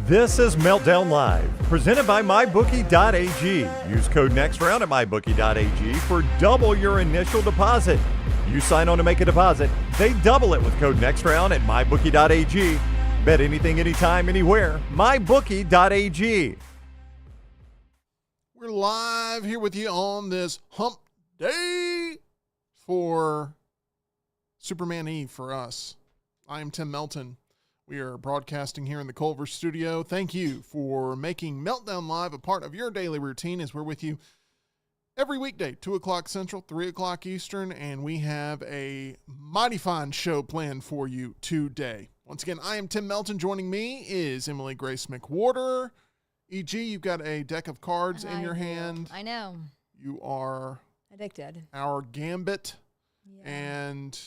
This is Meltdown Live, presented by MyBookie.ag. Use code NEXTROUND at MyBookie.ag for double your initial deposit. You sign on to make a deposit, they double it with code NEXTROUND at MyBookie.ag. Bet anything, anytime, anywhere. MyBookie.ag. We're live here with you on this hump day for Superman Eve for us. I am Tim Melton. We are broadcasting here in the Culver studio. Thank you for making Meltdown Live a part of your daily routine as we're with you every weekday, 2 o'clock Central, 3 o'clock Eastern, and we have a mighty fine show planned for you today. Once again, I am Tim Melton. Joining me is Emily Grace McWhorter. E.G., you've got a deck of cards in your hand. I know. You are addicted. Our gambit. Yeah. And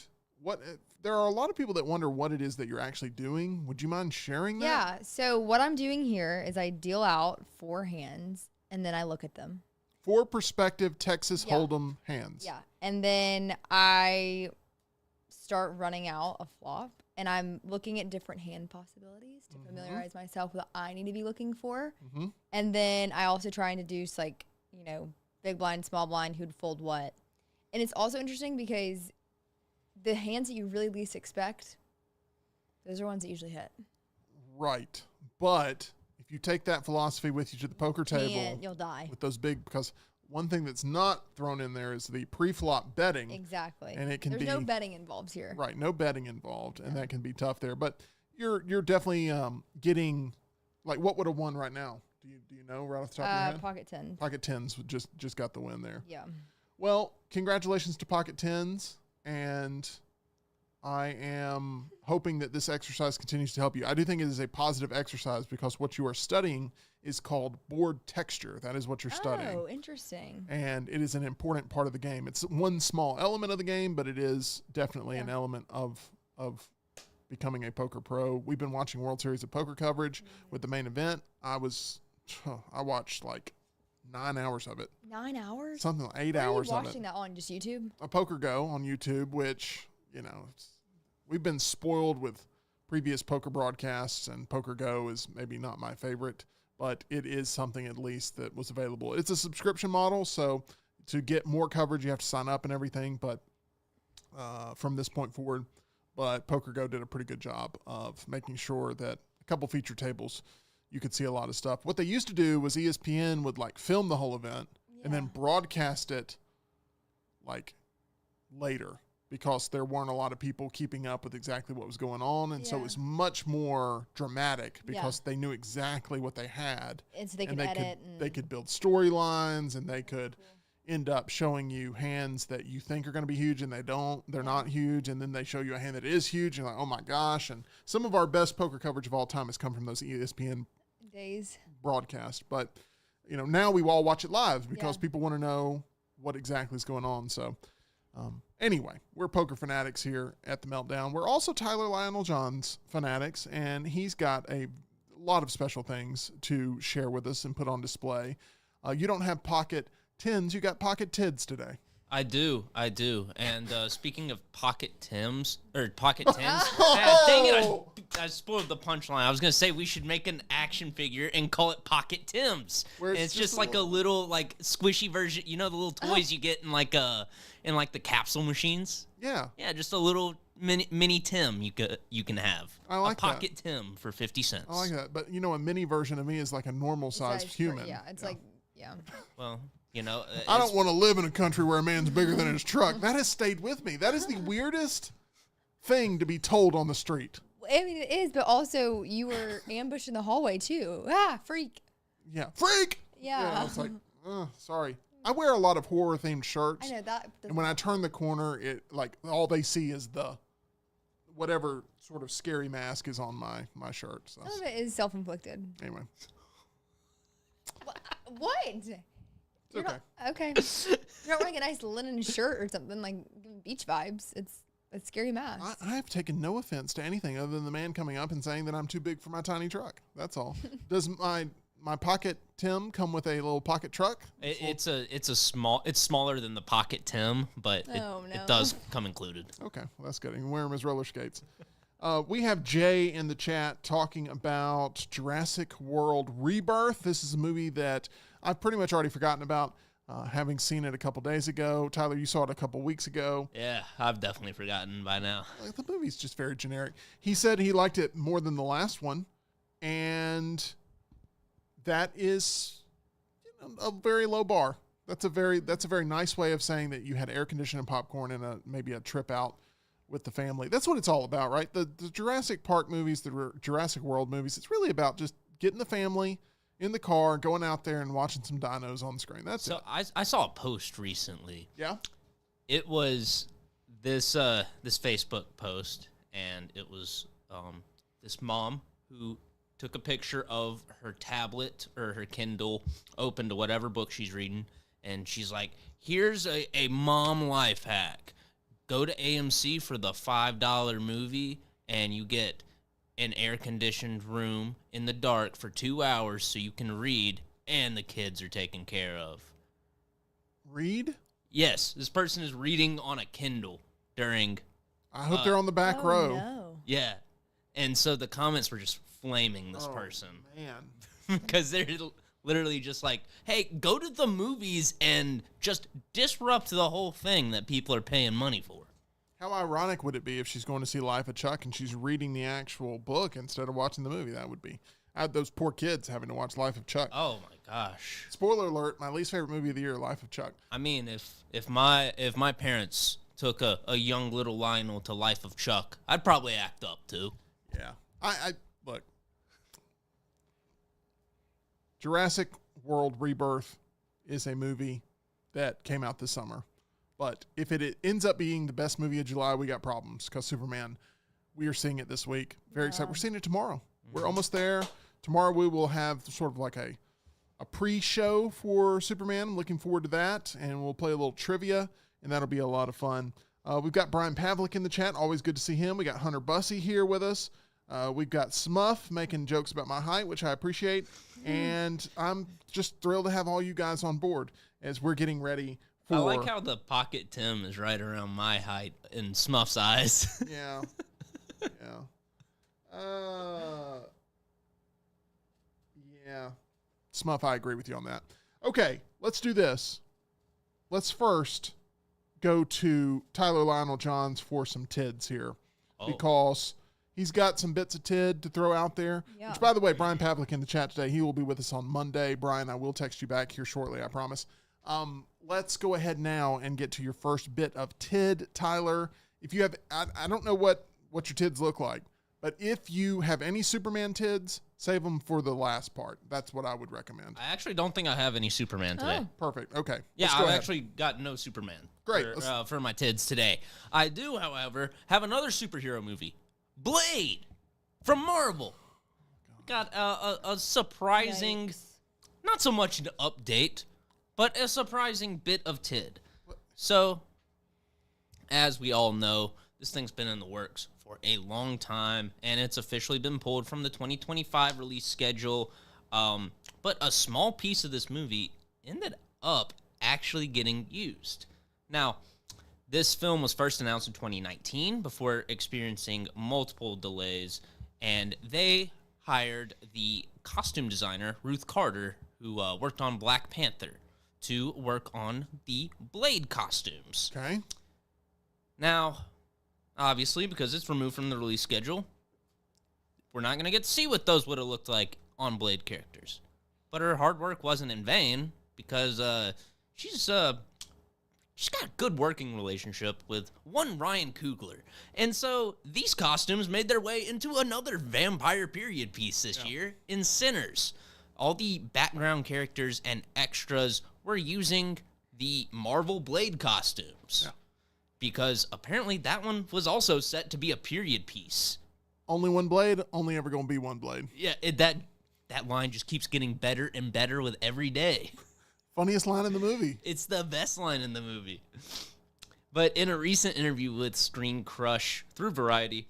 what... There are a lot of people that wonder what it is that you're actually doing. Would you mind sharing that? Yeah. So what I'm doing here is I deal out 4 hands, and then I look at them. 4 perspective Texas Hold'em hands. Yeah. And then I start running out a flop, and I'm looking at different hand possibilities to familiarize myself with what I need to be looking for. And then I also try and deduce, like, you know, big blind, small blind, who'd fold what. And it's also interesting because the hands that you really least expect, those are ones that usually hit. Right. But if you take that philosophy with you to the poker table, you'll die. With those big, because one thing that's not thrown in there is the pre-flop betting. Exactly. And it can There's no betting involved here. Right. No betting involved. And that can be tough there. But you're definitely getting, like, what would have won right now? Do you know right off the top of your head? Pocket 10. Pocket 10s just got the win there. Yeah. Well, congratulations to Pocket 10s. And I am hoping that this exercise continues to help you. I do think it is a positive exercise because what you are studying is called board texture. That is what you're studying. Oh, interesting. And it is an important part of the game. It's one small element of the game, but it is definitely an element of becoming a poker pro. We've been watching World Series of Poker coverage with the main event. I watched like 9 hours of it. 9 hours? Something like 8 Where hours of it. Are you watching that on just YouTube? A Poker Go on YouTube, which, you know, we've been spoiled with previous poker broadcasts, and Poker Go is maybe not my favorite, but it is something at least that was available. It's a subscription model, so to get more coverage, you have to sign up and everything, but from this point forward, but Poker Go did a pretty good job of making sure that a couple feature tables, you could see a lot of stuff. What they used to do was ESPN would like film the whole event and then broadcast it like later because there weren't a lot of people keeping up with exactly what was going on. And so it was much more dramatic because they knew exactly what they had. And so they could edit. They could build storylines, and they could end up showing you hands that you think are going to be huge and they're not huge. And then they show you a hand that is huge and you're like, oh my gosh. And some of our best poker coverage of all time has come from those ESPN days broadcast. But, you know, now we all watch it live because people want to know what exactly is going on. So anyway, we're poker fanatics here at the Meltdown. We're also Tyler Lionel John's fanatics, and he's got a lot of special things to share with us and put on display. You don't have pocket 10s, you got pocket TIDs today. I do. And speaking of pocket Tims, or pocket 10s, dang it, I spoiled the punchline. I was going to say we should make an action figure and call it Pocket Tims. And it's just like a little like squishy version, you know, the little toys you get in like the capsule machines? Yeah. Yeah, just a little mini Tim you can have. I like a Pocket Tim for 50 cents. I like that. But, you know, a mini version of me is like a normal sized human. Well, you know, I don't want to live in a country where a man's bigger than his truck. That has stayed with me. That is the weirdest thing to be told on the street. I mean, it is, but also you were ambushed in the hallway too. Freak. Yeah, freak. Yeah. I was like, sorry. I wear a lot of horror themed shirts. I know that. And when I turn the corner, it like all they see is the whatever sort of scary mask is on my shirt. So. Some of it is self-inflicted. Anyway. What? It's okay. Okay. You're not wearing a nice linen shirt or something like beach vibes. It's a scary mask. I have taken no offense to anything other than the man coming up and saying that I'm too big for my tiny truck. That's all. Does my pocket Tim come with a little pocket truck? It's smaller than the Pocket Tim, but it does come included. Okay, well, that's good. You can wear them as roller skates. We have Jay in the chat talking about Jurassic World Rebirth. This is a movie that I've pretty much already forgotten about, having seen it a couple days ago. Tyler, you saw it a couple weeks ago. Yeah, I've definitely forgotten by now. The movie's just very generic. He said he liked it more than the last one, and that is a very low bar. That's a very nice way of saying that you had air conditioning and popcorn and maybe a trip out with the family. That's what it's all about, right? The Jurassic Park movies, the Jurassic World movies, it's really about just getting the family in the car, going out there and watching some dinos on the screen. That's it. I saw a post recently. Yeah? It was this Facebook post, and it was this mom who took a picture of her tablet or her Kindle open to whatever book she's reading, and she's like, here's a mom life hack. Go to AMC for the $5 movie, and you get an air-conditioned room in the dark for 2 hours so you can read, and the kids are taken care of. Read? Yes, this person is reading on a Kindle during... I hope they're on the back row. No. Yeah. And so the comments were just flaming this person. Man. Because they're literally just like, hey, go to the movies and just disrupt the whole thing that people are paying money for. How ironic would it be if she's going to see Life of Chuck and she's reading the actual book instead of watching the movie? That would be. I had those poor kids having to watch Life of Chuck. Oh my gosh. Spoiler alert, my least favorite movie of the year, Life of Chuck. I mean, if my parents took a young little Lionel to Life of Chuck, I'd probably act up too. Yeah. I look. Jurassic World Rebirth is a movie that came out this summer. But if it ends up being the best movie of July, we got problems because Superman, we are seeing it this week. Very excited. We're seeing it tomorrow. We're almost there. Tomorrow we will have sort of like a pre-show for Superman. I'm looking forward to that. And we'll play a little trivia, and that'll be a lot of fun. We've got Brian Pavlik in the chat. Always good to see him. We got Hunter Bussey here with us. We've got Smuff making jokes about my height, which I appreciate. And I'm just thrilled to have all you guys on board as we're getting ready for... I like how the Pocket Tim is right around my height in Smuff's eyes. Yeah. Yeah. Yeah. Smuff, I agree with you on that. Okay, let's do this. Let's first go to Tyler Lionel Johns for some TIDs here. Because he's got some bits of TID to throw out there. Yeah. Which, by the way, Brian Pavlik in the chat today, he will be with us on Monday. Brian, I will text you back here shortly, I promise. Let's go ahead now and get to your first bit of TID, Tyler. If you have, I don't know what your TIDs look like, but if you have any Superman TIDs, save them for the last part. That's what I would recommend. I actually don't think I have any Superman today. Oh. Perfect. Okay. Yeah, I've actually got no Superman. Great. For my TIDs today. I do, however, have another superhero movie. Blade from Marvel. Got a surprising, not so much an update, but a surprising bit of TID. So, as we all know, this thing's been in the works for a long time, and it's officially been pulled from the 2025 release schedule. But a small piece of this movie ended up actually getting used. Now, this film was first announced in 2019 before experiencing multiple delays, and they hired the costume designer, Ruth Carter, who worked on Black Panther, to work on the Blade costumes. Okay. Now, obviously, because it's removed from the release schedule, we're not going to get to see what those would have looked like on Blade characters. But her hard work wasn't in vain, because she's got a good working relationship with one Ryan Coogler. And so these costumes made their way into another vampire period piece this year in Sinners. All the background characters and extras were using the Marvel Blade costumes. Yeah. Because apparently that one was also set to be a period piece. Only one blade, only ever going to be one blade. Yeah, that line just keeps getting better and better with every day. Funniest line in the movie. It's the best line in the movie. But in a recent interview with Screen Crush through Variety,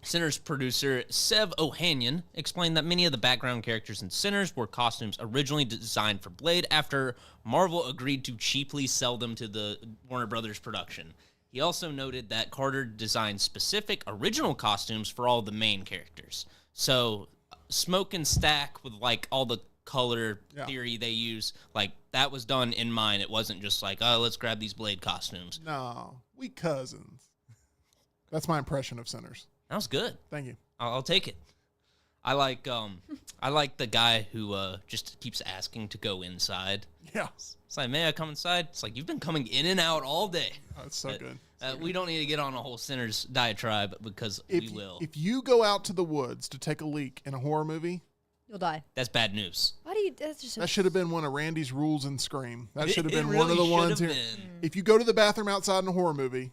Sinners producer Sev Ohanian explained that many of the background characters in Sinners were costumes originally designed for Blade after Marvel agreed to cheaply sell them to the Warner Brothers production. He also noted that Carter designed specific original costumes for all the main characters. So Smoke and Stack with like all the color theory they use, like that was done in mind. It wasn't just like, oh, let's grab these Blade costumes. No, we cousins. That's my impression of Sinners. That was good. Thank you. I'll take it. I like the guy who just keeps asking to go inside. Yeah. It's like, may I come inside? It's like, you've been coming in and out all day. Oh, that's so good. We don't need to get on a whole Sinners diatribe because we will. If you go out to the woods to take a leak in a horror movie, You'll die. That's bad news. Why do you? That's just. that should have been one of Randy's rules in Scream. That should have been It one of the really ones should here. have been. If you go to the bathroom outside in a horror movie,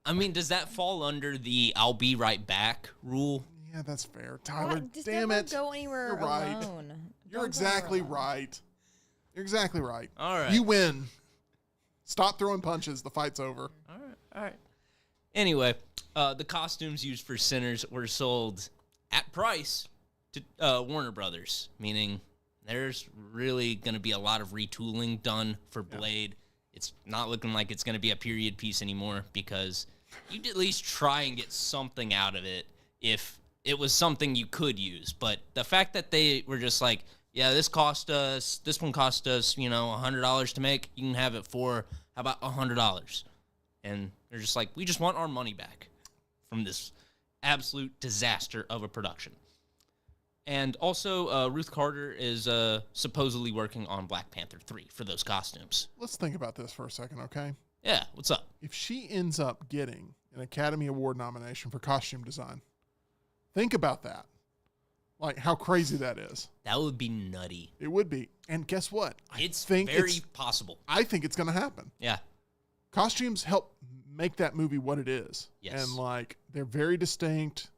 I mean, does that fall under the "I'll be right back" rule? yeah, that's fair. Tyler, Just damn never it. go anywhere You're right. alone. You're Don't go exactly alone. right. You're exactly right. All right. You win. Stop throwing punches. The fight's over. All right. Anyway, the costumes used for Sinners were sold at price to Warner Brothers, meaning there's really going to be a lot of retooling done for Blade. It's not looking like it's going to be a period piece anymore because you'd at least try and get something out of it if it was something you could use. But the fact that they were just like, yeah, this one cost us, $100 to make. You can have it for, how about $100? And they're just like, we just want our money back from this absolute disaster of a production. And also, Ruth Carter is supposedly working on Black Panther 3 for those costumes. Let's think about this for a second, okay? Yeah, what's up? If she ends up getting an Academy Award nomination for costume design, think about that. Like how crazy that is. That would be nutty. It would be. And guess what? It's very possible. I think it's going to happen. Yeah. Costumes help make that movie what it is. Yes. And like they're very distinct.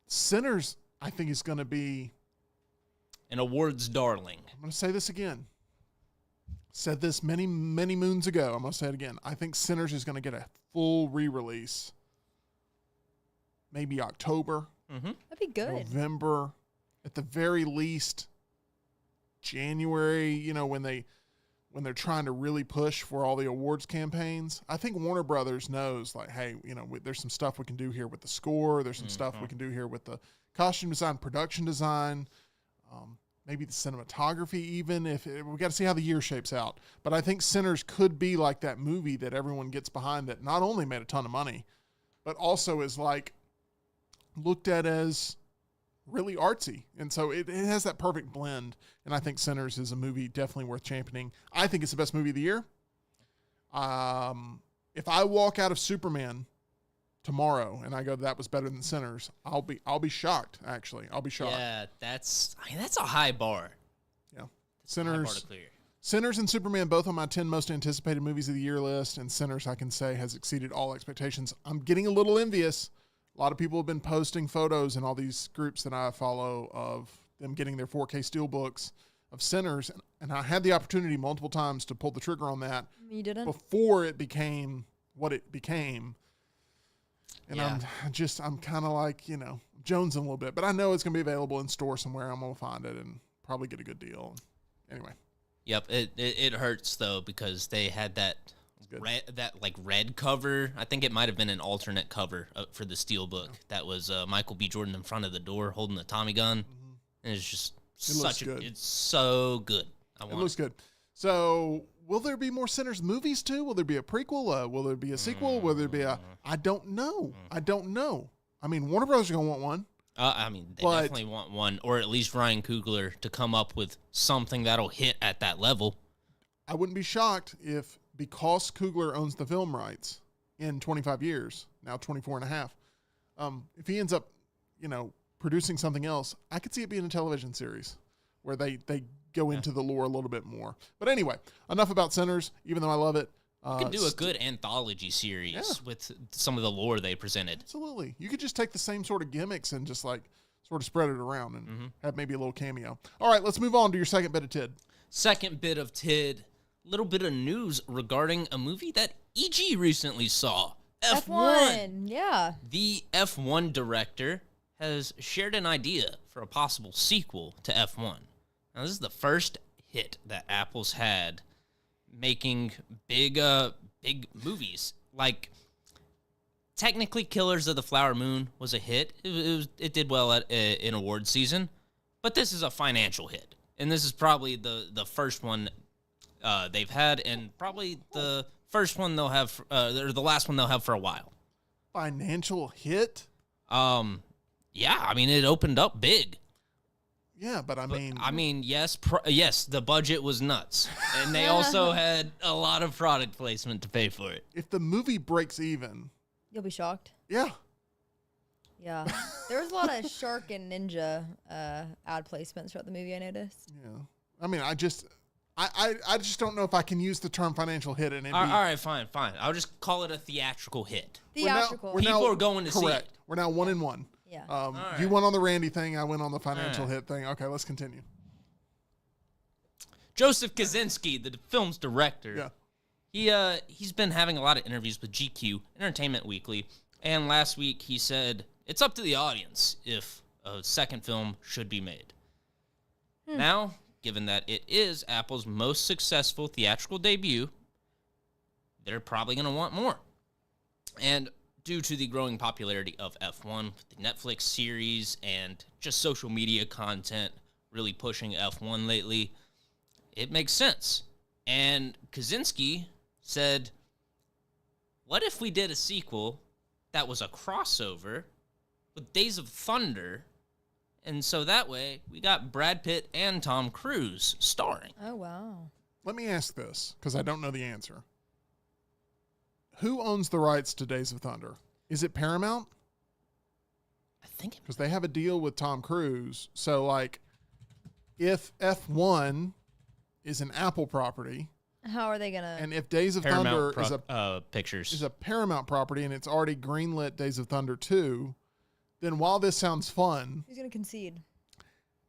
Sinners, I think, is going to be An awards darling. I'm going to say this again. Said this many, many moons ago. I'm going to say it again. I think Sinners is going to get a full re-release. Maybe October, That'd be good. November, at the very least, January. When they're trying to really push for all the awards campaigns. I think Warner Brothers knows, like, hey, there's some stuff we can do here with the score. There's some stuff we can do here with the costume design, production design. Maybe the cinematography even, we got to see how the year shapes out. But I think Sinners could be like that movie that everyone gets behind that not only made a ton of money, but also is like looked at as really artsy. And so it has that perfect blend. And I think Sinners is a movie definitely worth championing. I think it's the best movie of the year. If I walk out of Superman tomorrow and I go, that was better than Sinners, I'll be shocked, actually. I'll be shocked. Yeah, that's a high bar. Yeah. High bar to clear. Sinners and Superman, both on my 10 most anticipated movies of the year list, and Sinners, I can say, has exceeded all expectations. I'm getting a little envious. A lot of people have been posting photos in all these groups that I follow of them getting their 4K steelbooks of Sinners, and I had the opportunity multiple times to pull the trigger on that. You didn't? Before it became what it became. And Yeah. I'm kind of like, jonesing a little bit, but I know it's going to be available in store somewhere. I'm going to find it and probably get a good deal. Anyway. Yep, it hurts though because they had that red cover. I think it might have been an alternate cover for the Steelbook. That was Michael B. Jordan in front of the door holding the Tommy gun, and it's just good. It's so good. It looks good. So, will there be more Sinners movies too? Will there be a prequel? Will there be a sequel? Will there be I don't know. I mean, Warner Brothers are going to want one. They definitely want one, or at least Ryan Coogler to come up with something that'll hit at that level. I wouldn't be shocked if, because Coogler owns the film rights in 25 years, now 24 and a half, if he ends up, producing something else, I could see it being a television series where they go into the lore a little bit more. But anyway, enough about Sinners, even though I love it. You could do a good anthology series with some of the lore they presented. Absolutely. You could just take the same sort of gimmicks and just sort of spread it around and have maybe a little cameo. All right, let's move on to your second bit of TID. Second bit of TID, little bit of news regarding a movie that EG recently saw. F1. Yeah. The F1 director has shared an idea for a possible sequel to F1. Now, this is the first hit that Apple's had making big movies like, technically Killers of the Flower Moon was a hit. It did well in award season, but this is a financial hit. And this is probably the first one they've had, and probably the first one they'll have, or the last one they'll have for a while. Financial hit? Yeah, I mean, it opened up big. Yeah, but I mean, yes, the budget was nuts, and they also had a lot of product placement to pay for it. if the movie breaks even, You'll be shocked. yeah, Yeah. There was a lot of shark and ninja ad placements throughout the movie, I noticed. yeah. I mean, I just don't know if I can use the term financial hit and it All be right, fine. I'll just call it a theatrical hit. Theatrical. People are going to see correct. it. We're now 1-1. Yeah. You right. went on the Randy thing. I went on the financial All right. hit thing. Okay, let's continue. Joseph Kosinski, the film's director, Yeah. he's been having a lot of interviews with GQ, Entertainment Weekly, and last week he said it's up to the audience if a second film should be made. Now, given that it is Apple's most successful theatrical debut, they're probably going to want more. And due to the growing popularity of F1, with the Netflix series and just social media content really pushing F1 lately, it makes sense. And Kosinski said, what if we did a sequel that was a crossover with Days of Thunder? And so that way, we got Brad Pitt and Tom Cruise starring. Oh, wow. Let me ask this because I don't know the answer. Who owns the rights to Days of Thunder? Is it Paramount? I think Because they have a deal with Tom Cruise. So, like, if F1 is an Apple property, How are they going to... and if Days of Paramount Thunder Pictures. is a Paramount property and it's already greenlit Days of Thunder 2, then while this sounds fun, Who's going to concede?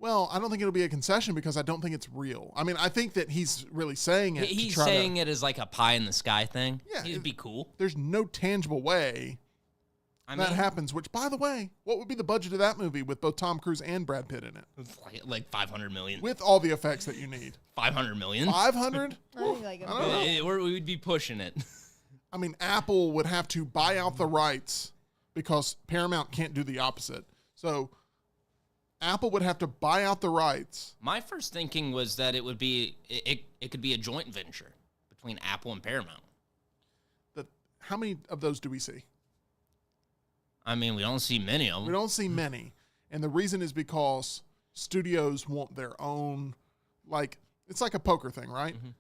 well, I don't think it'll be a concession because I don't think it's real. I mean, I think that he's really saying it. He's to try saying to, it as like a pie in the sky thing. Yeah, It'd be cool. there's no tangible way I that mean, happens, which, by the way, what would be the budget of that movie with both Tom Cruise and Brad Pitt in it? like 500 million. With all the effects that you need. 500 million? 500? I think like I don't know. We would be pushing it. I mean, Apple would have to buy out the rights because Paramount can't do the opposite. So Apple would have to buy out the rights. My first thinking was that it would be it could be a joint venture between Apple and Paramount. How many of those do we see? I mean, we don't see many of We them. don't see many. And the reason is because studios want their own, like, it's like a poker thing, right? Mm-hmm.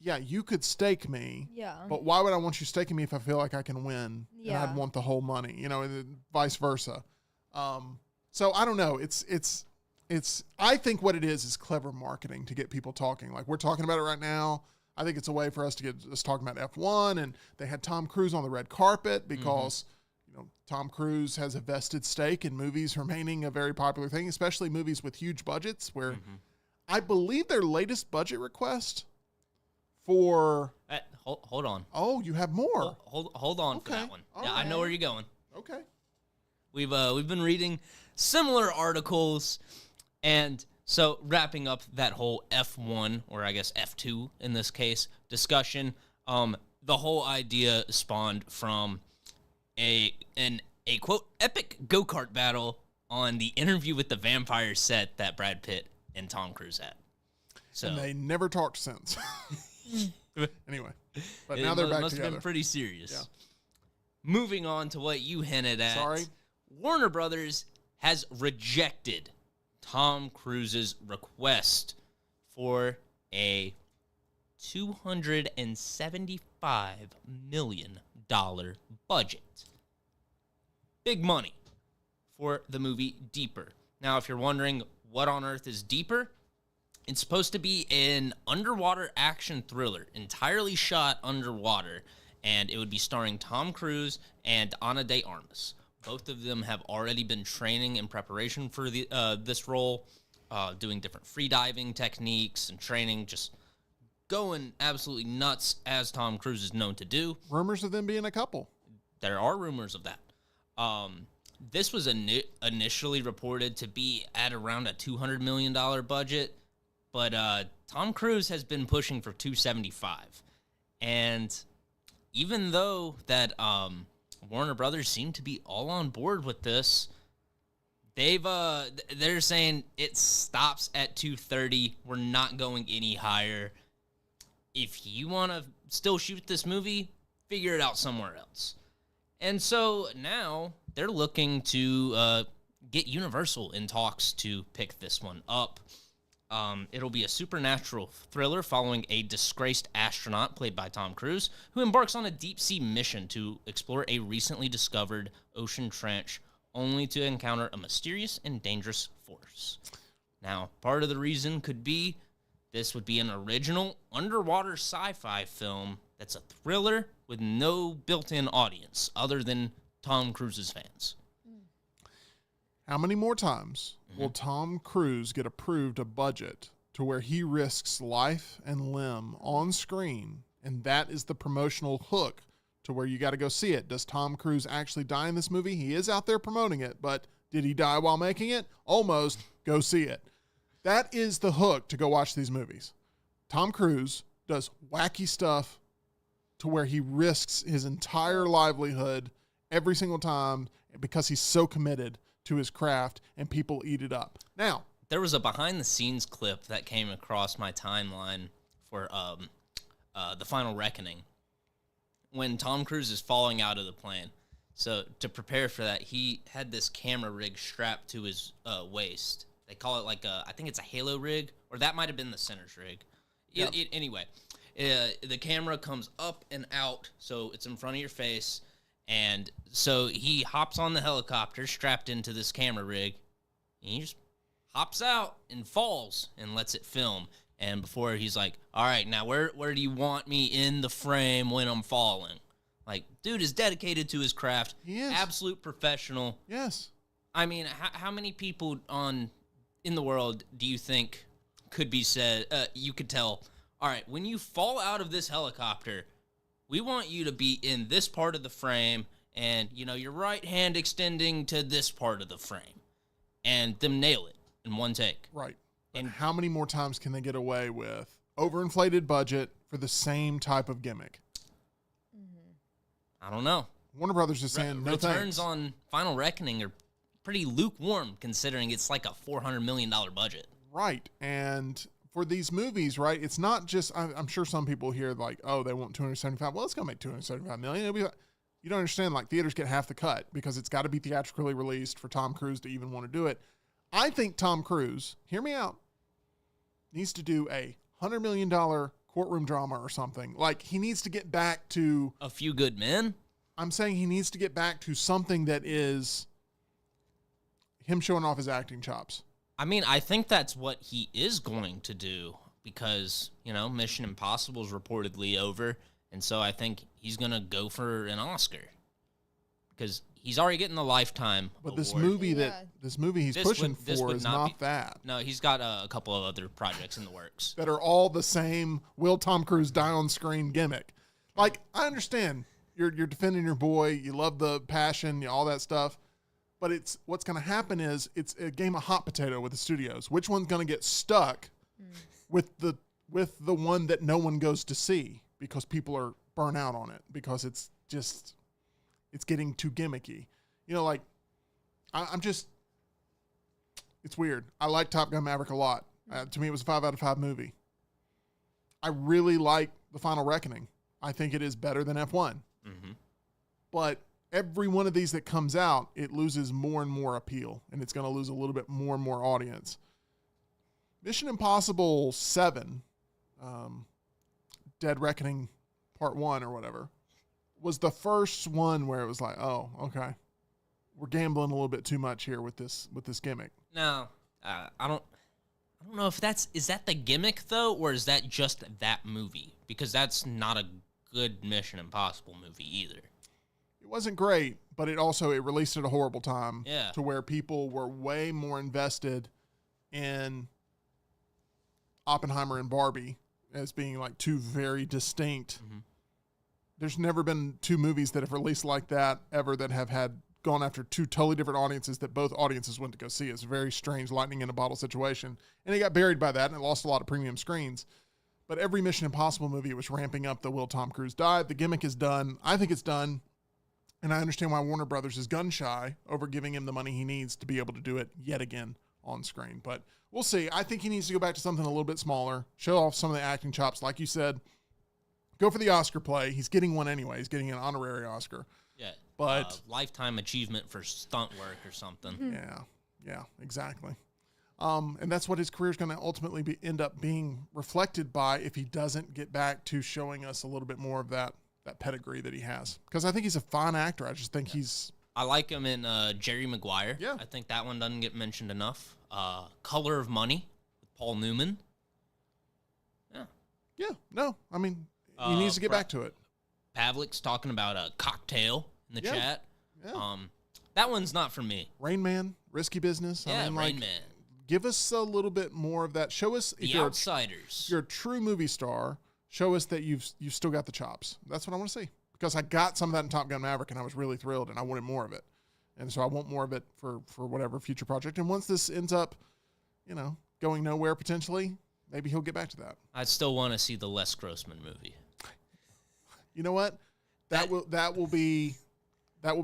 Yeah, you could stake me, Yeah. but why would I want you staking me if I feel like I can win? Yeah. And I'd want the whole money, you know, and vice versa. So I don't know. It's I think what it is clever marketing to get people talking. Like, we're talking about it right now. I think it's a way for us to get us talking about F1, and they had Tom Cruise on the red carpet because, you know, Tom Cruise has a vested stake in movies remaining a very popular thing, especially movies with huge budgets where I believe their latest budget request for, Hold on. oh, you have more. Hold on for Okay. that one. All Yeah, I know right. where you're going. Okay. We've been reading similar articles, and so wrapping up that whole F1, or I guess F2 in this case, discussion. The whole idea spawned from a quote epic go-kart battle on the Interview with the Vampire set that Brad Pitt and Tom Cruise had. So And they never talked since. Anyway, but it now they're back must have together. been pretty serious. Yeah. Moving on to what you hinted at. Sorry. Warner Brothers has rejected Tom Cruise's request for a $275 million budget. Big money for the movie Deeper. Now, if you're wondering what on earth is Deeper, it's supposed to be an underwater action thriller, entirely shot underwater, and it would be starring Tom Cruise and Ana de Armas. Both of them have already been training in preparation for this role, doing different freediving techniques and training, just going absolutely nuts as Tom Cruise is known to do. Rumors of them being a couple. There are rumors of that. This was initially reported to be at around a $200 million budget, but Tom Cruise has been pushing for $275. And even though that Warner Brothers seem to be all on board with this, they're saying it stops at 230. We're not going any higher. If you want to still shoot this movie, figure it out somewhere else. And so now they're looking to get Universal in talks to pick this one up. It'll be a supernatural thriller following a disgraced astronaut played by Tom Cruise who embarks on a deep-sea mission to explore a recently discovered ocean trench only to encounter a mysterious and dangerous force. Now, part of the reason could be this would be an original underwater sci-fi film that's a thriller with no built-in audience other than Tom Cruise's fans. How many more times will Tom Cruise get approved a budget to where he risks life and limb on screen, and that is the promotional hook to where you got to go see it? Does Tom Cruise actually die in this movie? He is out there promoting it, but did he die while making it? Almost. Go see it. That is the hook to go watch these movies. Tom Cruise does wacky stuff to where he risks his entire livelihood every single time because he's so committed to his craft, and people eat it up. Now, there was a behind-the-scenes clip that came across my timeline for The Final Reckoning when Tom Cruise is falling out of the plane. So to prepare for that, he had this camera rig strapped to his waist. They call it like I think it's a halo rig, or that might have been the center's rig. Yep. Anyway, the camera comes up and out, so it's in front of your face. And so he hops on the helicopter strapped into this camera rig. And he just hops out and falls and lets it film. And before he's like, all right, now where do you want me in the frame when I'm falling? Like, dude is dedicated to his craft. He is. Absolute professional. Yes. I mean, how many people in the world do you think could be said, you could tell, all right, when you fall out of this helicopter, we want you to be in this part of the frame and, your right hand extending to this part of the frame. And them nail it in one take. Right. And how many more times can they get away with overinflated budget for the same type of gimmick? I don't know. Warner Brothers is saying no thanks. Returns on Final Reckoning are pretty lukewarm considering it's like a $400 million budget. Right. And for these movies, right, it's not just, I'm sure some people hear like, oh, they want 275. Well, it's going to make 275 million. It'll be like, you don't understand, like, theaters get half the cut because it's got to be theatrically released for Tom Cruise to even want to do it. I think Tom Cruise, hear me out, needs to do a $100 million courtroom drama or something. Like, he needs to get back to A Few Good Men. I'm saying he needs to get back to something that is him showing off his acting chops. I mean, I think that's what he is going to do because, Mission Impossible is reportedly over. And so I think he's going to go for an Oscar because he's already getting the Lifetime But award. this movie he's pushing for is not that. No, he's got a couple of other projects in the works. That are all the same will Tom Cruise die on screen gimmick. Like, I understand you're defending your boy, you love the passion, all that stuff. But it's what's going to happen is it's a game of hot potato with the studios. Which one's going to get stuck with the one that no one goes to see because people are burnt out on it because it's getting too gimmicky. Like it's weird. I like Top Gun Maverick a lot. To me, it was a 5 out of 5 movie. I really like The Final Reckoning. I think it is better than F1. Mm-hmm. But every one of these that comes out, it loses more and more appeal, and it's going to lose a little bit more and more audience. Mission Impossible 7, Dead Reckoning Part 1 or whatever, was the first one where it was like, oh, okay, we're gambling a little bit too much here with this gimmick. No, I don't know if is that the gimmick though, or is that just that movie? Because that's not a good Mission Impossible movie either. It wasn't great, but it released at a horrible time. Yeah. To where people were way more invested in Oppenheimer and Barbie as being like two very distinct. Mm-hmm. There's never been two movies that have released like that ever that have gone after two totally different audiences that both audiences went to go see. It's a very strange lightning in a bottle situation. And it got buried by that and it lost a lot of premium screens. But every Mission Impossible movie was ramping up the will Tom Cruise die. The gimmick is done. I think it's done. And I understand why Warner Brothers is gun shy over giving him the money he needs to be able to do it yet again on screen. But we'll see. I think he needs to go back to something a little bit smaller, show off some of the acting chops. Like you said, go for the Oscar play. He's getting one anyway. He's getting an honorary Oscar. Yeah. But lifetime achievement for stunt work or something. Yeah, exactly. And that's what his career is going to ultimately end up being reflected by if he doesn't get back to showing us a little bit more of that pedigree that he has. Because I think he's a fine actor. I just think he's... I like him in Jerry Maguire. Yeah. I think that one doesn't get mentioned enough. Color of Money with Paul Newman. Yeah, no, I mean, he needs to get back to it. Pavlik's talking about a cocktail in the chat. Yeah. That one's not for me. Rain Man, Risky Business. Yeah, I mean, Rain Man. Give us a little bit more of that. Show us if The Outsiders. you're a true movie star. Show us that you've still got the chops. That's what I want to see. Because I got some of that in Top Gun Maverick, and I was really thrilled, and I wanted more of it. And so I want more of it for whatever future project. And once this ends up, going nowhere potentially, maybe he'll get back to that. I'd still want to see the Les Grossman movie. You know what? That will be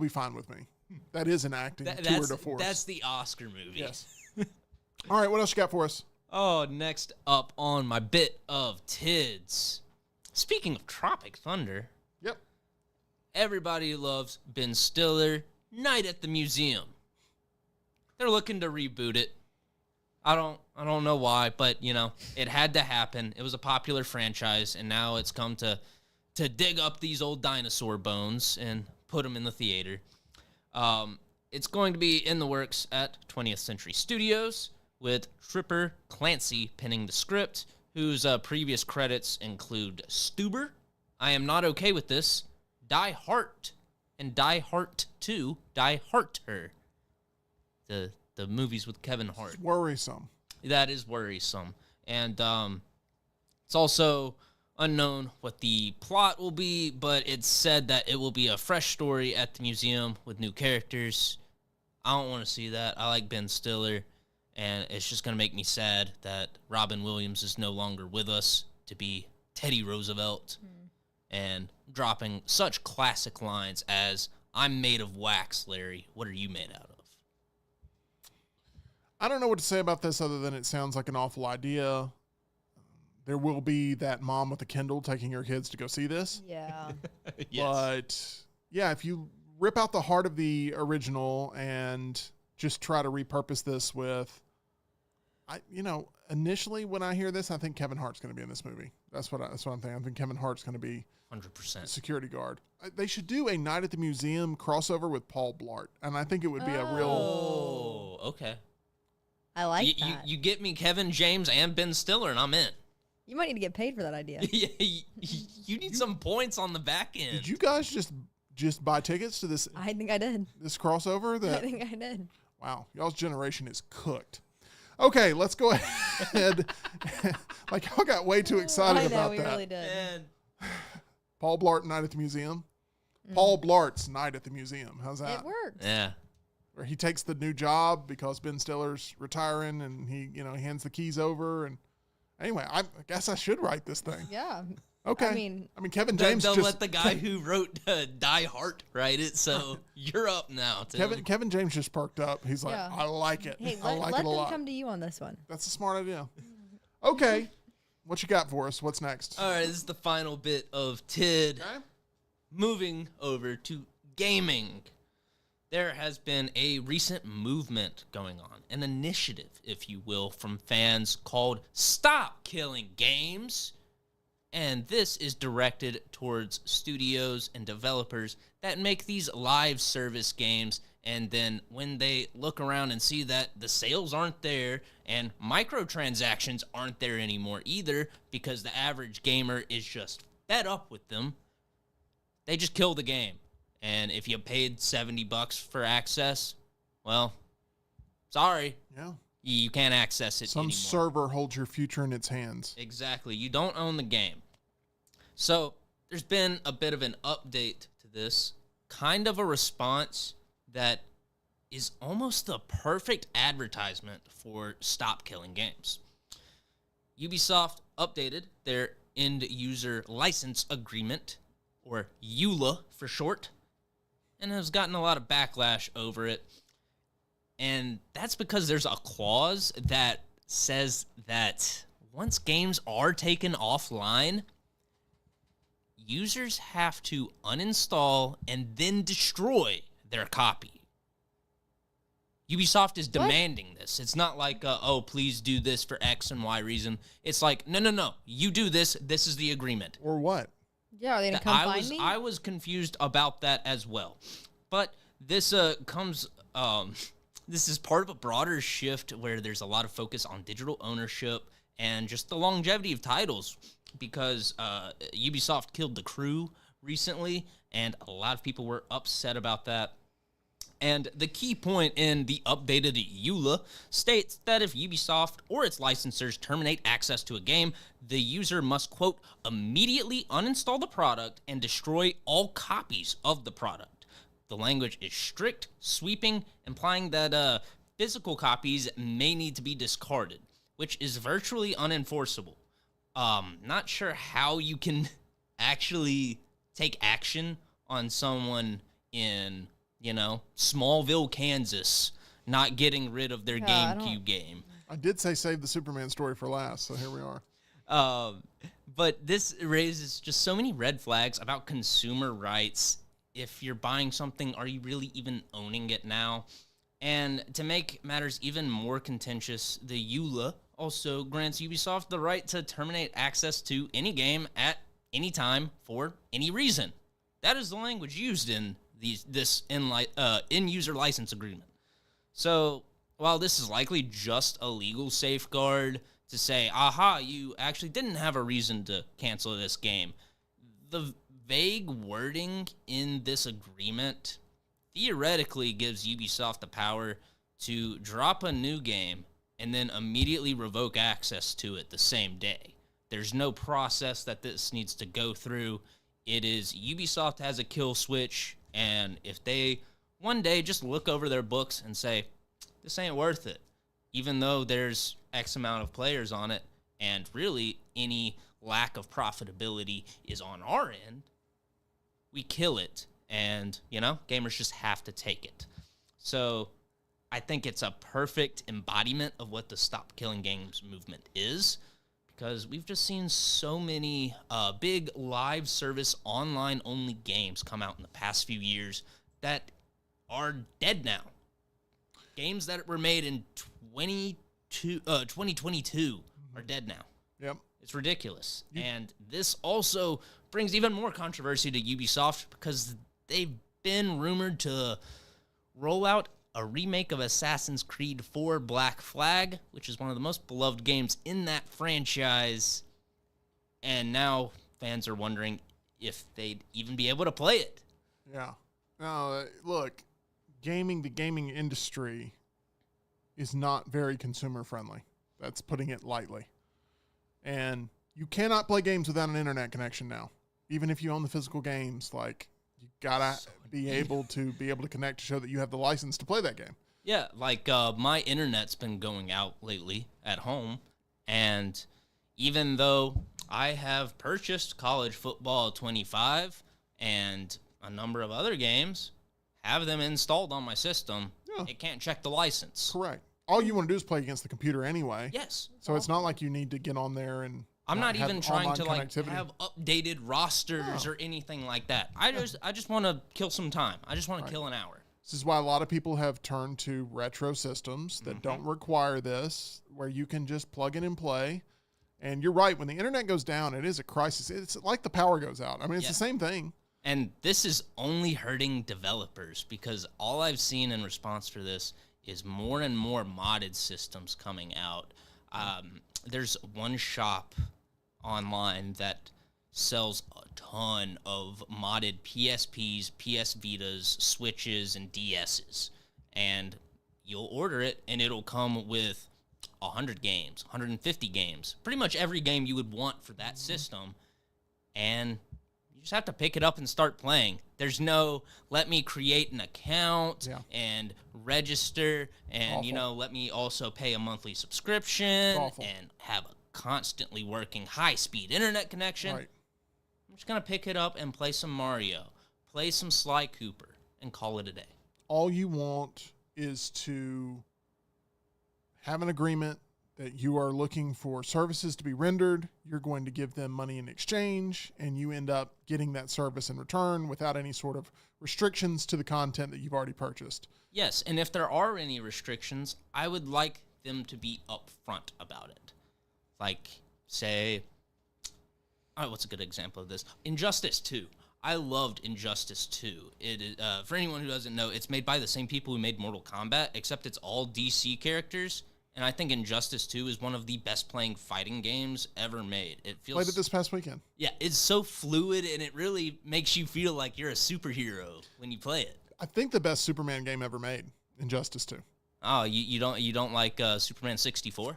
fine with me. That is an acting tour de force. That's the Oscar movie. Yes. All right, what else you got for us? Oh, next up on my bit of TIDS. Speaking of Tropic Thunder. Yep. Everybody loves Ben Stiller, Night at the Museum. They're looking to reboot it. I don't know why, but it had to happen. It was a popular franchise, and now it's come to dig up these old dinosaur bones and put them in the theater. It's going to be in the works at 20th Century Studios, with Tripper Clancy penning the script, whose previous credits include Stuber, I Am Not Okay With This, Die Hard, and Die Hard 2, Die Harder. The movies with Kevin Hart. It's worrisome. That is worrisome. And it's also unknown what the plot will be, but it's said that it will be a fresh story at the museum with new characters. I don't want to see that. I like Ben Stiller, and it's just going to make me sad that Robin Williams is no longer with us to be Teddy Roosevelt and dropping such classic lines as, I'm made of wax, Larry. What are you made out of? I don't know what to say about this other than it sounds like an awful idea. There will be that mom with a Kindle taking her kids to go see this. Yeah. Yes. But, yeah, if you rip out the heart of the original and just try to repurpose this with, initially when I hear this, I think Kevin Hart's going to be in this movie. That's what I'm thinking. I think Kevin Hart's going to be 100%. security guard. They should do a Night at the Museum crossover with Paul Blart, and I think it would be a real... Oh, okay. I like that. You get me Kevin James and Ben Stiller, and I'm in. You might need to get paid for that idea. You need some points on the back end. Did you guys just buy tickets to this? I think I did. This crossover? I think I did. Wow, y'all's generation is cooked. Okay, let's go ahead. Like, y'all got way too excited about we that. really did. And Paul Blart Night at the Museum. Paul Blart's Night at the Museum. How's that? It works. yeah. Where he takes the new job because Ben Stiller's retiring, and he hands the keys over. And anyway, I guess I should write this thing. Yeah. Okay. I mean, Kevin James They'll just let the guy who wrote Die Hard write it, so you're up now, Tim. Kevin James just perked up. He's like, Yeah. I like it. hey, I let like it a them lot. come to you on this one. That's a smart idea. Okay. What you got for us? What's next? All right, this is the final bit of TID. Okay. Moving over to gaming. There has been a recent movement going on, an initiative, if you will, from fans called Stop Killing Games. And this is directed towards studios and developers that make these live service games, and then when they look around and see that the sales aren't there and microtransactions aren't there anymore either because the average gamer is just fed up with them, they just kill the game. And if you paid $70 for access, well, sorry. Yeah. You can't access it Some anymore. server holds your future in its hands. Exactly. You don't own the game. So there's been a bit of an update to this, kind of a response that is almost the perfect advertisement for Stop Killing Games. Ubisoft updated their end user license agreement, or EULA for short, and has gotten a lot of backlash over it. And that's because there's a clause that says that once games are taken offline, users have to uninstall and then destroy their copy. Ubisoft is demanding this. It's not like, oh, please do this for X and Y reason. It's like, no. You do this. This is the agreement. Or what? Yeah, are they going to come find me? I was confused about that as well. But this this is part of a broader shift where there's a lot of focus on digital ownership and just the longevity of titles, because Ubisoft killed The Crew recently, and a lot of people were upset about that. And the key point in the updated EULA states that if Ubisoft or its licensors terminate access to a game, the user must, quote, immediately uninstall the product and destroy all copies of the product. The language is strict, sweeping, implying that physical copies may need to be discarded, which is virtually unenforceable. Not sure how you can actually take action on someone in, Smallville, Kansas, not getting rid of their GameCube game. I did say save the Superman story for last, so here we are. But this raises just so many red flags about consumer rights. If you're buying something, are you really even owning it now? And to make matters even more contentious, the EULA also grants Ubisoft the right to terminate access to any game at any time for any reason. That is the language used in this end-user license agreement. So while this is likely just a legal safeguard to say, aha, you actually didn't have a reason to cancel this game, the vague wording in this agreement theoretically gives Ubisoft the power to drop a new game and then immediately revoke access to it the same day. There's no process that this needs to go through. It is Ubisoft has a kill switch, and if they one day just look over their books and say, this ain't worth it, even though there's X amount of players on it, and really any lack of profitability is on our end, we kill it, and, gamers just have to take it. So I think it's a perfect embodiment of what the Stop Killing Games movement is, because we've just seen so many big live service online-only games come out in the past few years that are dead now. Games that were made in 2022 are dead now. Yep. It's ridiculous. And this also brings even more controversy to Ubisoft because they've been rumored to roll out a remake of Assassin's Creed 4 Black Flag, which is one of the most beloved games in that franchise. And now fans are wondering if they'd even be able to play it. Yeah. Now, look, the gaming industry is not very consumer friendly. That's putting it lightly. And you cannot play games without an internet connection now. Even if you own the physical games, you gotta be able to connect to show that you have the license to play that game. Yeah, my internet's been going out lately at home, and even though I have purchased College Football 25 and a number of other games, have them installed on my system, it can't check the license. Correct. All you want to do is play against the computer anyway. Yes. So it's not like you need to get on there and I'm not even trying to connectivity. have updated rosters or anything like that. I just want to kill some time. I just want to kill an hour. This is why a lot of people have turned to retro systems that don't require this, where you can just plug in and play. And you're right, when the internet goes down, it is a crisis. It's like the power goes out. I mean, it's the same thing. And this is only hurting developers because all I've seen in response to this is more and more modded systems coming out. There's one shop online that sells a ton of modded PSPs, PS Vitas, Switches, and DSs. And you'll order it, and it'll come with 100 games, 150 games, pretty much every game you would want for that system. And you just have to pick it up and start playing. There's no, let me create an account and register and, let me also pay a monthly subscription and have a constantly working, high-speed internet connection. Right. I'm just going to pick it up and play some Mario, play some Sly Cooper, and call it a day. All you want is to have an agreement that you are looking for services to be rendered. You're going to give them money in exchange, and you end up getting that service in return without any sort of restrictions to the content that you've already purchased. Yes, and if there are any restrictions, I would like them to be upfront about it. Like, say, what's a good example of this? Injustice 2. I loved Injustice 2. It is, for anyone who doesn't know, it's made by the same people who made Mortal Kombat, except it's all DC characters. And I think Injustice 2 is one of the best playing fighting games ever made. It feels Played it this past weekend. Yeah, it's so fluid, and it really makes you feel like you're a superhero when you play it. I think the best Superman game ever made, Injustice 2. Oh, you don't like Superman 64?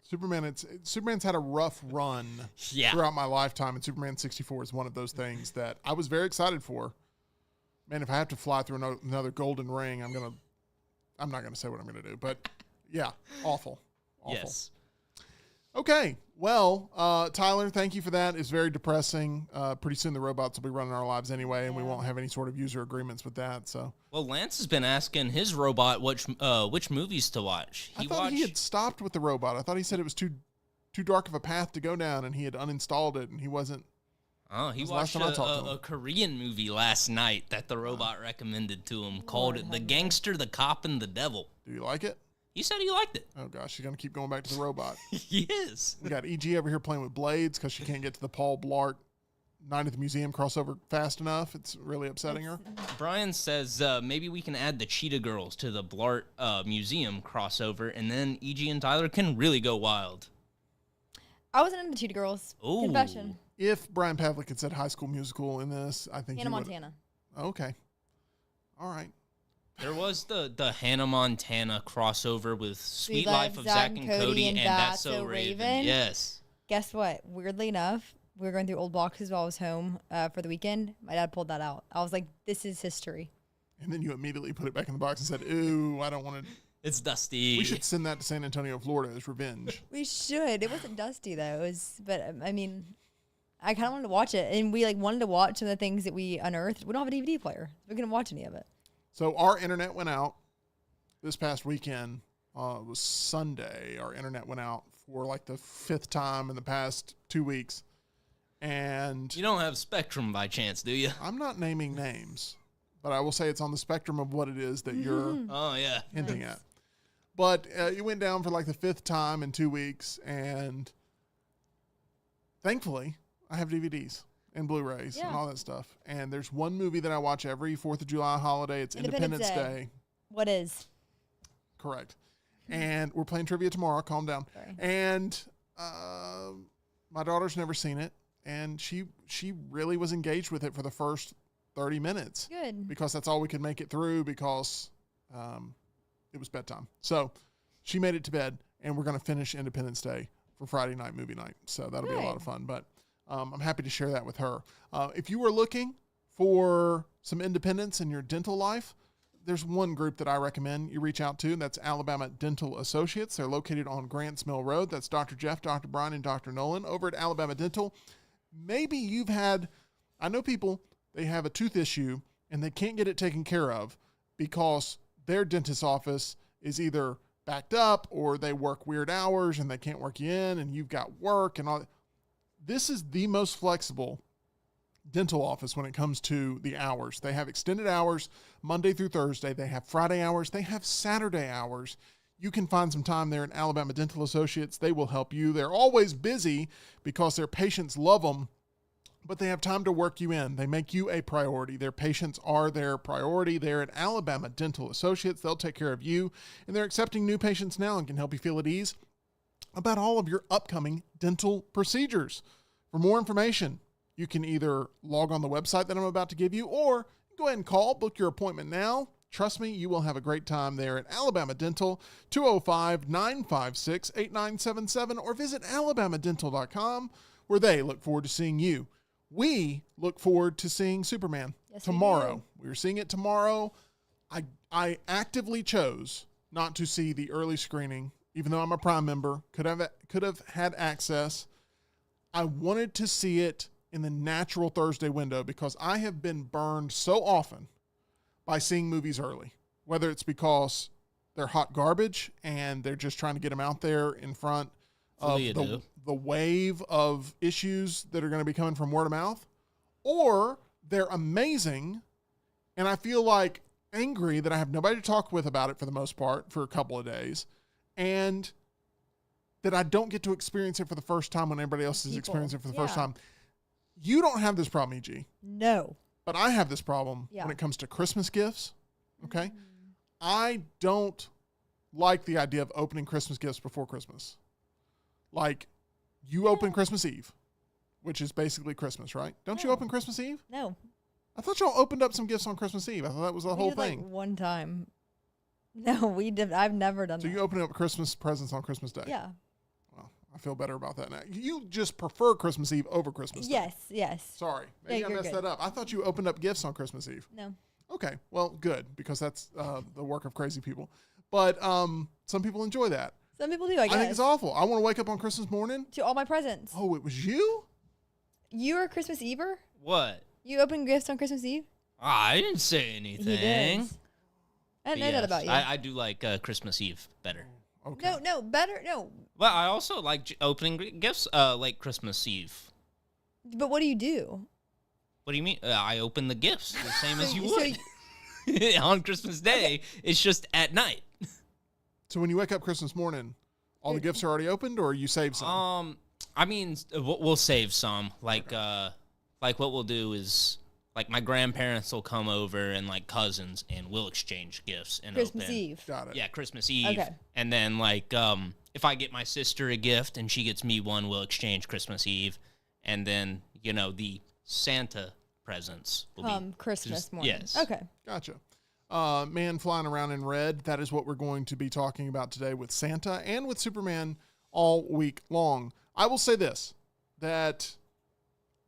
Superman's had a rough run throughout my lifetime, and Superman 64 is one of those things that I was very excited for. Man, if I have to fly through another golden ring, I'm not gonna say what I'm gonna do, but yeah, awful. Yes. Okay, well, Tyler, thank you for that. It's very depressing. Pretty soon the robots will be running our lives anyway, and we won't have any sort of user agreements with that. So, well, Lance has been asking his robot which movies to watch. I thought he had stopped with the robot. I thought he said it was too dark of a path to go down, and he had uninstalled it, and he wasn't. Oh, he watched a Korean movie last night that the robot recommended to him called The Gangster, the Cop, and the Devil. Do you like it? He said he liked it. Oh, gosh, you're going to keep going back to the robot. He is. We got EG over here playing with blades because she can't get to the Paul Blart Night at the Museum crossover fast enough. It's really upsetting her. Brian says maybe we can add the Cheetah Girls to the Blart Museum crossover, and then EG and Tyler can really go wild. I wasn't into Cheetah Girls. Ooh. Confession. If Brian Pavlik had said High School Musical in this, I think Hannah Montana. Okay. All right. There was the Hannah Montana crossover with Sweet Life of Zack and Cody and That's So Raven. Yes. Guess what? Weirdly enough, we were going through old boxes while I was home for the weekend. My dad pulled that out. I was like, this is history. And then you immediately put it back in the box and said, ooh, I don't want to. It's dusty. We should send that to San Antonio, Florida as revenge. We should. It wasn't dusty, though. But, I mean, I kind of wanted to watch it. And we wanted to watch some of the things that we unearthed. We don't have a DVD player. We couldn't watch any of it. So our internet went out this past weekend. It was Sunday. Our internet went out for like the 5th time in the past 2 weeks. And you don't have Spectrum by chance, do you? I'm not naming names, but I will say it's on the spectrum of what it is that you're hinting at. But it went down for like the 5th time in 2 weeks. And thankfully, I have DVDs and Blu-rays and all that stuff. And there's one movie that I watch every 4th of July holiday. It's Independence Day. What is? Correct. And we're playing trivia tomorrow. Calm down. Sorry. And my daughter's never seen it. And she really was engaged with it for the first 30 minutes. Good. Because that's all we could make it through because it was bedtime. So she made it to bed, and we're going to finish Independence Day for Friday night movie night. So that'll be a lot of fun. But I'm happy to share that with her. If you were looking for some independence in your dental life, there's one group that I recommend you reach out to. That's Alabama Dental Associates. They're located on Grants Mill Road. That's Dr. Jeff, Dr. Brian, and Dr. Nolan over at Alabama Dental. Maybe you've had, I know people, they have a tooth issue and they can't get it taken care of because their dentist's office is either backed up or they work weird hours and they can't work you in and you've got work and all. This is the most flexible dental office when it comes to the hours. They have extended hours Monday through Thursday. They have Friday hours. They have Saturday hours. You can find some time there at Alabama Dental Associates. They will help you. They're always busy because their patients love them, but they have time to work you in. They make you a priority. Their patients are their priority. They're at Alabama Dental Associates. They'll take care of you, and they're accepting new patients now and can help you feel at ease about all of your upcoming dental procedures. For more information, you can either log on the website that I'm about to give you or go ahead and call, book your appointment now. Trust me, you will have a great time there at Alabama Dental, 205-956-8977, or visit alabamadental.com, where they look forward to seeing you. We look forward to seeing Superman tomorrow. We're seeing it tomorrow. I actively chose not to see the early screening even though I'm a Prime member, could have had access. I wanted to see it in the natural Thursday window because I have been burned so often by seeing movies early, whether it's because they're hot garbage and they're just trying to get them out there in front of the wave of issues that are going to be coming from word of mouth, or they're amazing and I feel like angry that I have nobody to talk with about it for the most part for a couple of days, and that I don't get to experience it for the first time when everybody else is experiencing it for the first time. You don't have this problem, E.G. No. But I have this problem when it comes to Christmas gifts, okay? I don't like the idea of opening Christmas gifts before Christmas. Like, you open Christmas Eve, which is basically Christmas, right? Don't you open Christmas Eve? No. I thought y'all opened up some gifts on Christmas Eve. I thought that was the whole thing. Like one time. No, we did. I've never done that. So you open up Christmas presents on Christmas Day? Yeah. Well, I feel better about that now. You just prefer Christmas Eve over Christmas Day? Yes. Sorry. Maybe I messed that up. I thought you opened up gifts on Christmas Eve. No. Okay. Well, good, because that's the work of crazy people. But some people enjoy that. Some people do, I guess. I think it's awful. I want to wake up on Christmas morning. To all my presents. Oh, it was you? You are a Christmas Ever? What? You open gifts on Christmas Eve? I didn't say anything. He did. I didn't know that about you. I do like Christmas Eve better. Okay. No, better, no. Well, I also like opening gifts like Christmas Eve. But what do you do? What do you mean? I open the gifts the same as you would. On Christmas Day, it's just at night. So when you wake up Christmas morning, all the gifts are already opened, or you save some? I mean, we'll save some. Like what we'll do is, like, my grandparents will come over and, like, cousins, and we'll exchange gifts and Christmas open. Eve. Got it. Yeah, Christmas Eve. Okay. And then, like, if I get my sister a gift and she gets me one, we'll exchange Christmas Eve. And then, the Santa presents will be Christmas morning. Yes. Okay. Gotcha. Man flying around in red. That is what we're going to be talking about today with Santa and with Superman all week long. I will say this, that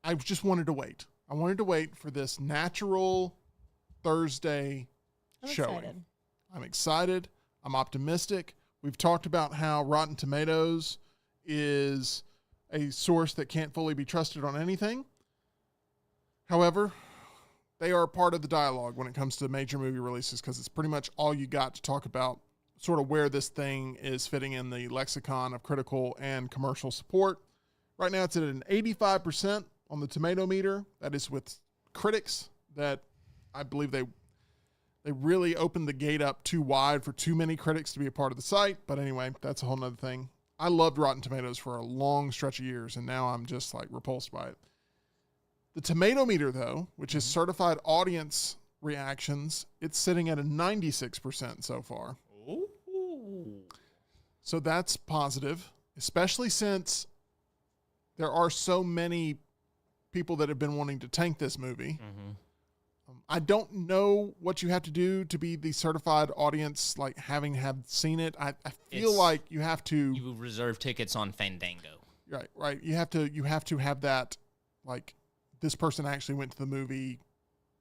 I just wanted to wait. I wanted to wait for this natural Thursday showing. Excited. I'm excited. I'm optimistic. We've talked about how Rotten Tomatoes is a source that can't fully be trusted on anything. However, they are part of the dialogue when it comes to major movie releases because it's pretty much all you got to talk about sort of where this thing is fitting in the lexicon of critical and commercial support. Right now it's at an 85% on the tomato meter. That is with critics that I believe they really opened the gate up too wide for too many critics to be a part of the site. But anyway, that's a whole nother thing. I loved Rotten Tomatoes for a long stretch of years, and now I'm just like repulsed by it. The tomato meter, though, which is certified audience reactions, it's sitting at a 96% so far. Ooh. So that's positive, especially since there are so many people that have been wanting to tank this movie. Mm-hmm. I don't know what you have to do to be the certified audience, like having seen it. I feel like you have to. You reserve tickets on Fandango. Right. You have to have that, like, this person actually went to the movie,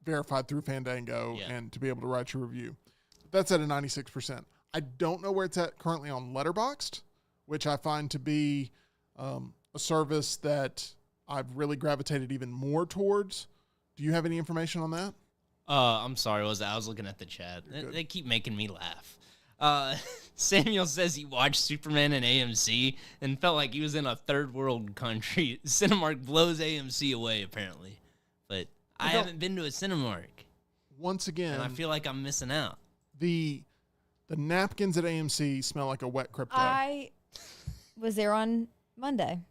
verified through Fandango, and to be able to write your review. That's at a 96%. I don't know where it's at currently on Letterboxd, which I find to be a service that I've really gravitated even more towards. Do you have any information on that? I'm sorry, I was looking at the chat. They keep making me laugh. Samuel says he watched Superman in AMC and felt like he was in a third world country. Cinemark blows AMC away, apparently. But I haven't been to a Cinemark. Once again, and I feel like I'm missing out. The napkins at AMC smell like a wet crypto. I was there on Monday,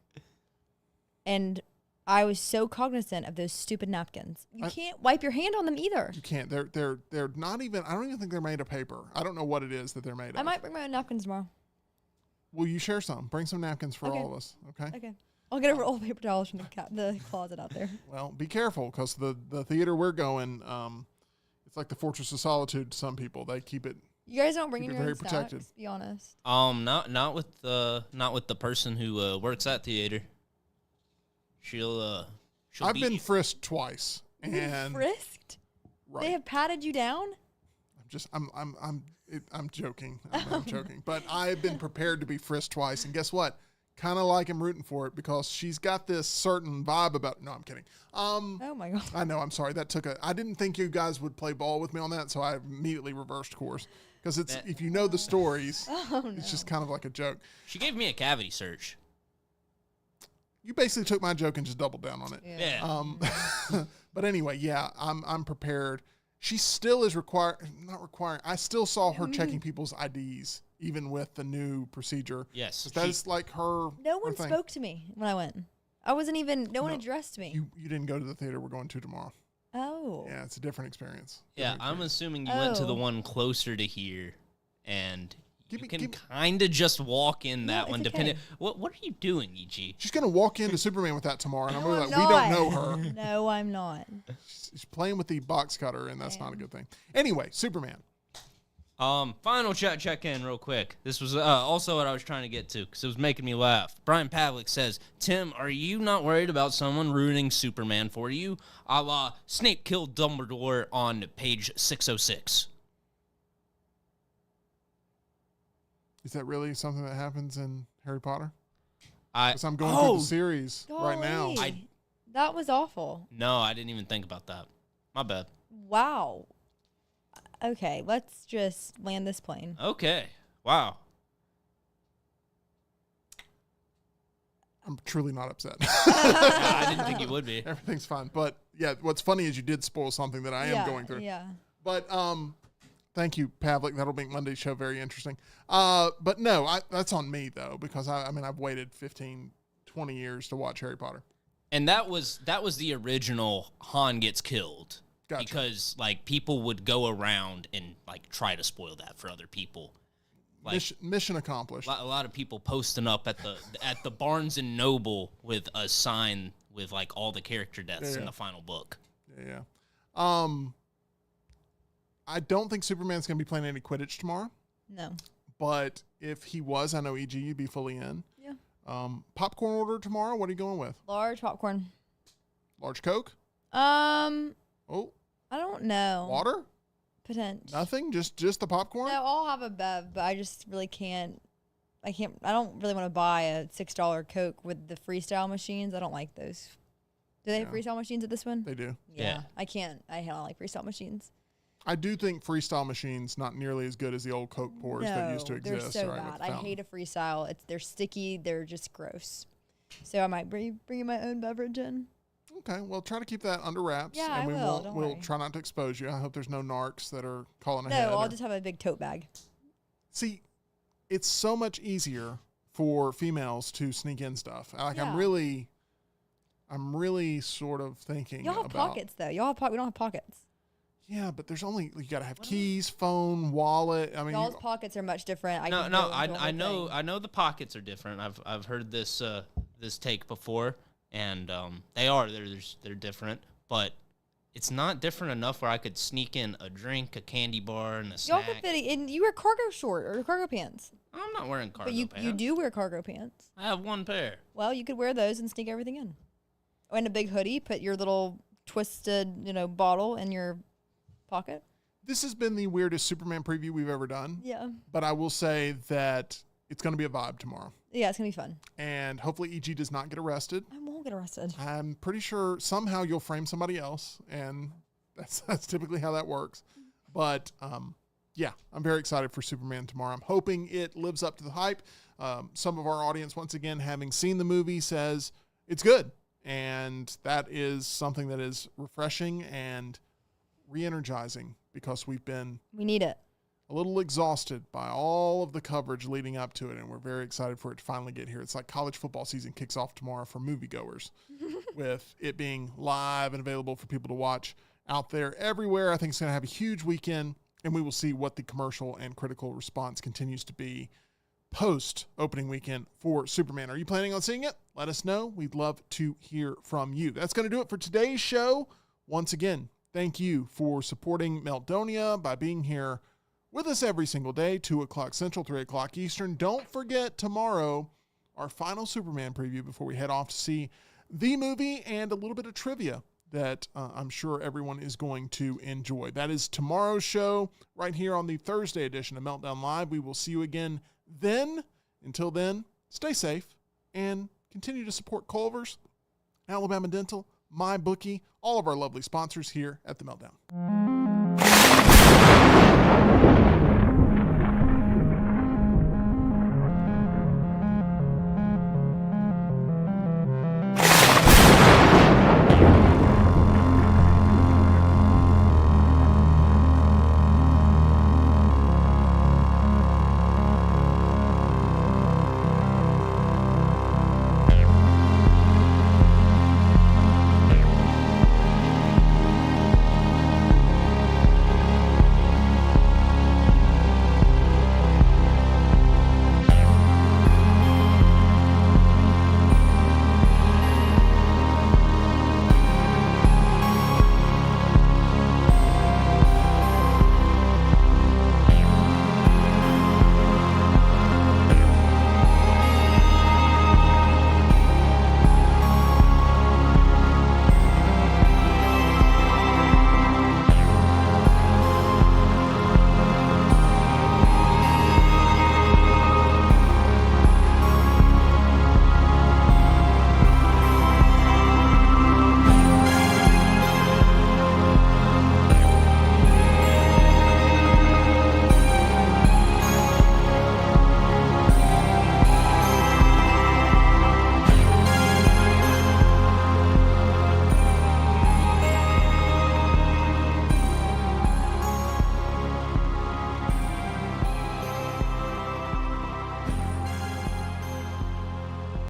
and I was so cognizant of those stupid napkins. You can't wipe your hand on them either. You can't. They're not even. I don't even think they're made of paper. I don't know what it is that they're made of. I might bring my own napkins tomorrow. Will you share some? Bring some napkins for all of us. Okay. Okay. I'll get a roll of paper towels from the closet out there. Well, be careful because the theater we're going, it's like the Fortress of Solitude to some people. They keep it. You guys don't bring in Keep it your very own protected. snacks, be honest. Not with the person who works at theater. She'll I've be been frisked twice, and Frisked? right. They have patted you down? I'm joking. I'm joking. But I've been prepared to be frisked twice, and guess what? Kind of like I'm rooting for it because she's got this certain vibe about. No, I'm kidding. Oh my god. I know. I'm sorry. I didn't think you guys would play ball with me on that, so I immediately reversed course because if you know the stories, it's just kind of like a joke. She gave me a cavity search. You basically took my joke and just doubled down on it. Yeah. But anyway, yeah, I'm prepared. She still is not requiring. I still saw her checking people's IDs, even with the new procedure. Yes. That is like her. No one her thing. spoke to me when I went. I wasn't even. No one addressed me. You didn't go to the theater we're going to tomorrow. Oh. Yeah, it's a different experience. Yeah, I'm assuming you went to the one closer to here, and you can give kind of just walk in that it's one. okay. Depending, what are you doing, EG? She's gonna walk into Superman with that tomorrow, and I'm gonna be like, I'm we don't not. know her. No, I'm not. She's playing with the box cutter, and that's not a good thing. Anyway, Superman. Final check in real quick. This was also what I was trying to get to because it was making me laugh. Brian Pavlik says, Tim, are you not worried about someone ruining Superman for you? A la Snape killed Dumbledore on page 606. Is that really something that happens in Harry Potter? I Because I'm going through the series right now. Golly. That was awful. No, I didn't even think about that. My bad. Wow. Okay, let's just land this plane. Okay. Wow. I'm truly not upset. Yeah, I didn't think you would be. Everything's fine. But yeah, what's funny is you did spoil something that I am going through. Yeah. But thank you, Pavlik. That'll make Monday's show very interesting. But no, that's on me though, because I've waited 15, 20 years to watch Harry Potter. And that was the original Han gets killed. Gotcha. Because like people would go around and like try to spoil that for other people. Like Mission accomplished. a lot of people posting up at the Barnes and Noble with a sign with like all the character deaths in the final book. Yeah. I don't think Superman's going to be playing any Quidditch tomorrow. No. But if he was, I know EG, you'd be fully in. Yeah. Popcorn order tomorrow. What are you going with? Large popcorn. Large Coke? Oh, I don't know. water? Potential. Nothing? Just the popcorn? No, I'll have a bev, but I just really can't. I don't really want to buy a $6 Coke with the freestyle machines. I don't like those. Do they have freestyle machines at this one? They do. Yeah. I can't. I don't like freestyle machines. I do think freestyle machines not nearly as good as the old Coke pours that used to exist. They're so right, with bad. the I fountain. hate a freestyle. They're sticky. They're just gross. So I might bring my own beverage in. Okay, well, try to keep that under wraps. Yeah, and I will. We'll Don't try not to expose you. I hope there's no narcs that are calling No, ahead. I'll just have a big tote bag. See, it's so much easier for females to sneak in stuff. Like Yeah. I'm really sort of thinking Y'all have about pockets though. We don't have pockets. Yeah, but there's only you got to have keys, phone, wallet. I mean, Y'all's pockets are much different. I know the pockets are different. I've heard this take before, and they're different, but it's not different enough where I could sneak in a drink, a candy bar, and a Y'all snack. could fit in. You wear cargo short or cargo pants. I'm not wearing cargo But you pants. do wear cargo pants. I have one pair. Well, you could wear those and sneak everything in. And a big hoodie. Put your little twisted, bottle in your pocket. this has been the weirdest Superman preview we've ever done. Yeah. But I will say that it's going to be a vibe tomorrow. Yeah, it's gonna be fun. And hopefully EG does not get arrested. I won't get arrested. I'm pretty sure somehow you'll frame somebody else, and that's typically how that works. But yeah, I'm very excited for Superman tomorrow. I'm hoping it lives up to the hype. Some of our audience, once again, having seen the movie, says it's good. And that is something that is refreshing and re-energizing because we need it. a little exhausted by all of the coverage leading up to it, and we're very excited for it to finally get here. It's like college football season kicks off tomorrow for moviegoers with it being live and available for people to watch out there everywhere. I think it's going to have a huge weekend, and we will see what the commercial and critical response continues to be post-opening weekend for Superman. Are you planning on seeing it? Let us know. We'd love to hear from you. That's going to do it for today's show. Once again, thank you for supporting Meltdonia by being here with us every single day, 2 o'clock Central, 3 o'clock Eastern. Don't forget tomorrow, our final Superman preview before we head off to see the movie and a little bit of trivia that I'm sure everyone is going to enjoy. That is tomorrow's show right here on the Thursday edition of Meltdown Live. We will see you again then. Until then, stay safe and continue to support Culver's, Alabama Dental, MyBookie, all of our lovely sponsors here at the Meltdown.